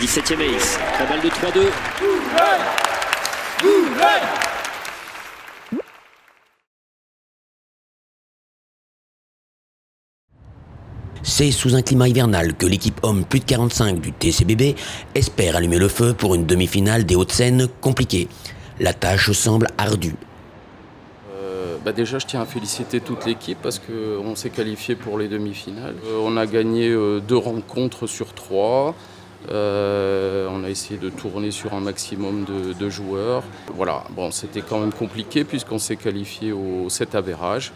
17e ace. La balle de 3-2. C'est sous un climat hivernal que l'équipe homme plus de 45 du TCBB espère allumer le feu pour une demi-finale des Hauts-de-Seine compliquée. La tâche semble ardue. Déjà, je tiens à féliciter toute l'équipe parce qu'on s'est qualifié pour les demi-finales. On a gagné 2 rencontres sur 3. On a essayé de tourner sur un maximum de joueurs. Voilà, bon, c'était quand même compliqué puisqu'on s'est qualifié au 7 average.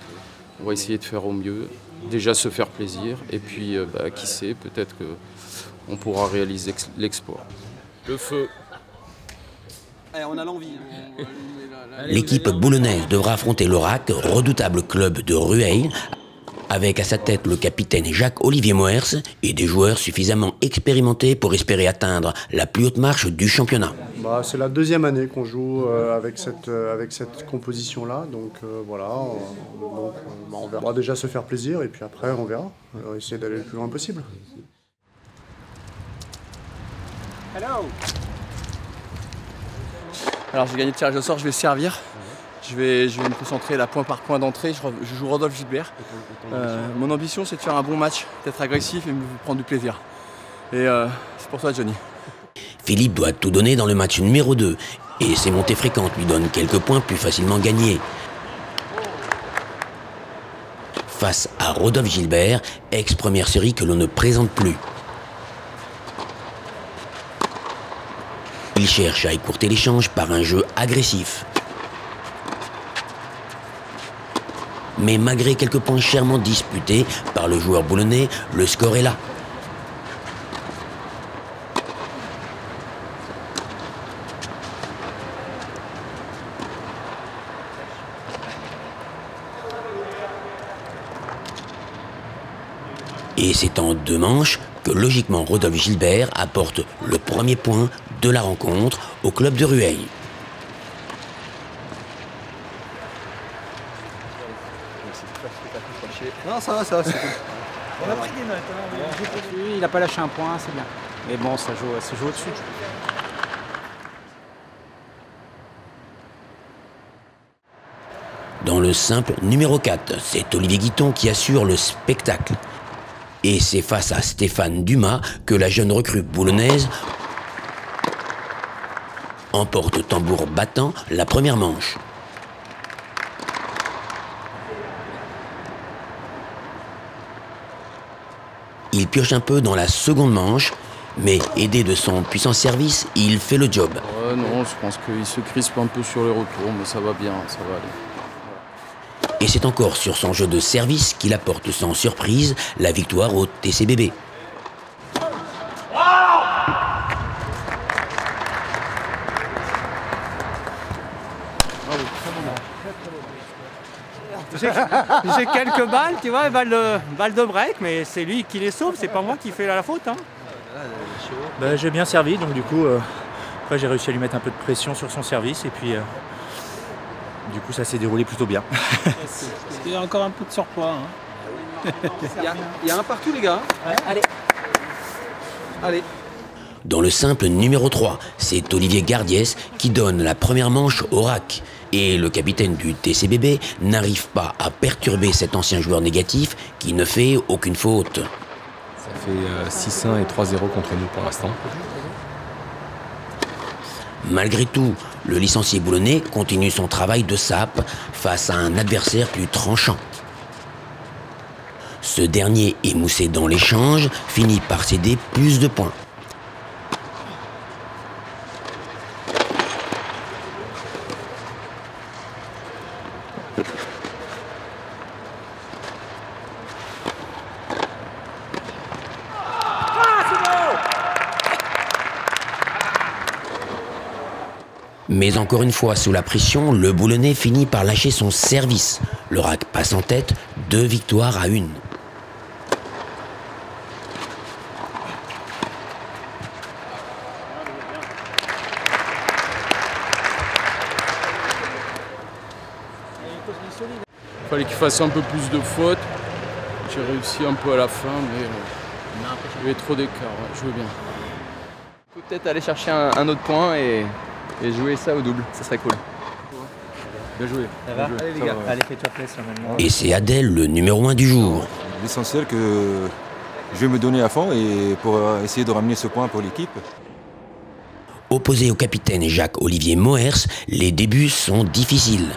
On va essayer de faire au mieux, déjà se faire plaisir et puis qui sait, peut-être qu'on pourra réaliser l'exploit. Le feu. On a l'envie. L'équipe boulonnaise devra affronter l'Orac, redoutable club de Rueil, avec à sa tête le capitaine Jacques-Olivier Moers et des joueurs suffisamment expérimentés pour espérer atteindre la plus haute marche du championnat. C'est la 2e année qu'on joue avec cette composition-là, donc voilà, on verra déjà se faire plaisir et puis après on verra, on va essayer d'aller le plus loin possible. Hello. Alors j'ai gagné le tirage au sort, je vais servir. Je vais me concentrer là point par point d'entrée. Je joue Rodolphe Gilbert. Mon ambition, c'est de faire un bon match, d'être agressif et de prendre du plaisir. Et c'est pour toi, Johnny. Philippe doit tout donner dans le match numéro 2 et ses montées fréquentes lui donnent quelques points plus facilement gagnés. Face à Rodolphe Gilbert, ex-première série que l'on ne présente plus. Il cherche à écourter l'échange par un jeu agressif. Mais malgré quelques points chèrement disputés par le joueur boulonnais, le score est là. Et c'est en 2 manches que logiquement Rodolphe Gilbert apporte le premier point de la rencontre au club de Rueil. Non, ça va, c'est cool. On a pris des notes. Il n'a pas lâché un point, c'est bien. Mais bon, ça joue au-dessus. Dans le simple numéro 4, c'est Olivier Guiton qui assure le spectacle. Et c'est face à Stéphane Dumas que la jeune recrue boulonnaise emporte tambour battant la première manche. Il pioche un peu dans la seconde manche, mais aidé de son puissant service, il fait le job. Non, je pense qu'il se crispe un peu sur les retours, mais ça va bien, ça va aller. Et c'est encore sur son jeu de service qu'il apporte sans surprise la victoire au TCBB. J'ai quelques balles, tu vois, balles de break, mais c'est lui qui les sauve, c'est pas moi qui fais la faute. Hein. J'ai bien servi, donc du coup, après j'ai réussi à lui mettre un peu de pression sur son service et puis du coup ça s'est déroulé plutôt bien. Il y a encore un peu de surpoids. Hein. Il y a un partout, les gars. Ouais. Allez. Dans le simple numéro 3, c'est Olivier Gardiès qui donne la première manche au RAC. Et le capitaine du TCBB n'arrive pas à perturber cet ancien joueur négatif qui ne fait aucune faute. Ça fait 6-1 et 3-0 contre nous pour l'instant. Malgré tout, le licencié boulonnais continue son travail de sape face à un adversaire plus tranchant. Ce dernier, émoussé dans l'échange, finit par céder plus de points. Mais encore une fois, sous la pression, le Boulonnais finit par lâcher son service. Le RAC passe en tête, 2 victoires à 1. Il fallait qu'il fasse un peu plus de fautes. J'ai réussi un peu à la fin, mais il y avait trop d'écart. Ouais, je veux bien. peut-être aller chercher un autre point et jouer ça au double, ça serait cool. Bien joué. Ça va? Allez les gars, allez fais-toi plaisir maintenant. Et c'est Adel, le numéro 1 du jour. L'essentiel que je vais me donner à fond et pour essayer de ramener ce point pour l'équipe. Opposé au capitaine Jacques-Olivier Moers, les débuts sont difficiles.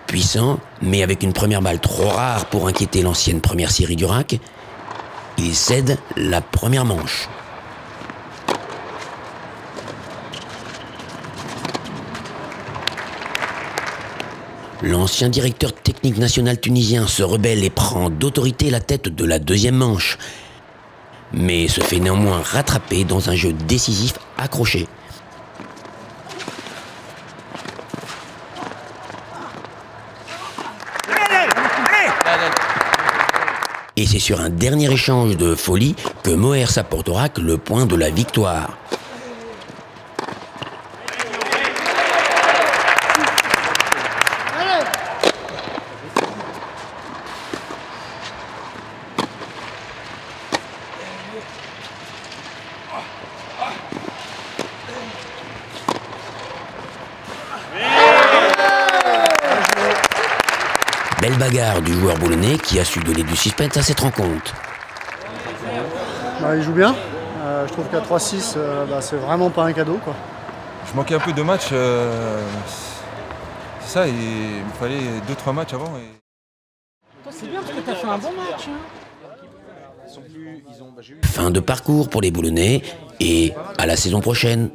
Puissant, mais avec une première balle trop rare pour inquiéter l'ancienne première série du RAC, il cède la première manche. L'ancien directeur technique national tunisien se rebelle et prend d'autorité la tête de la deuxième manche, mais se fait néanmoins rattraper dans un jeu décisif accroché. Et c'est sur un dernier échange de folie que Moers apporte au RAC le point de la victoire. Belle bagarre du joueur boulonnais qui a su donner du suspense à cette rencontre. Il joue bien. Je trouve qu'à 3-6, c'est vraiment pas un cadeau, quoi. Je manquais un peu de match. C'est ça, il me fallait 2-3 matchs avant. C'est bien parce que tu as fait un bon match. Fin de parcours pour les Boulonnais et à la saison prochaine.